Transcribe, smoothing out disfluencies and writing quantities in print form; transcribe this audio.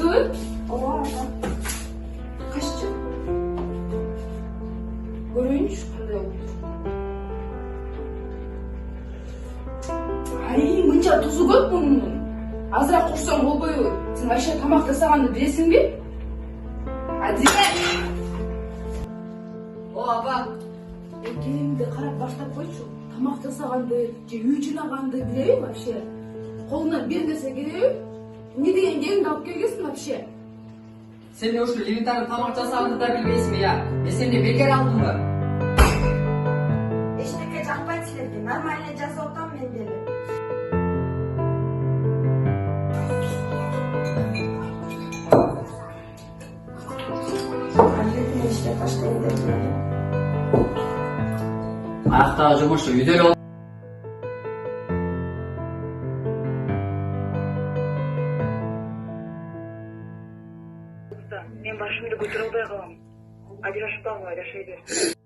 Kaçtı? Ооба ата. Kaçtı? Görüyünüş kандай oldu. Ay, mınca tuzu көп bunun. Azırak kursan bolboyu. Sen Ayşe tamak tasağandı bilesin mi? Hadi. O aba. Келинди карап баштап койчу. Тамак жасаганды, же үй жыйнаганды билебейм вообще. Колуна бир нерсе келеби? Не деген келинди алып келгенсиң вообще? Sen de şu Levitan'ın tamak tasağını da bilmeysin ya. Ben seni de bekar aldım mı? Эчтеке жакпайт силерге. Нормально жазып атам мен деле. Албетин иштеп таштайын деп. Ayakta acımıştı. Yüdeli ol. Мен башымды көтөрө албай калам. Ажырашып калгыла жашай бер.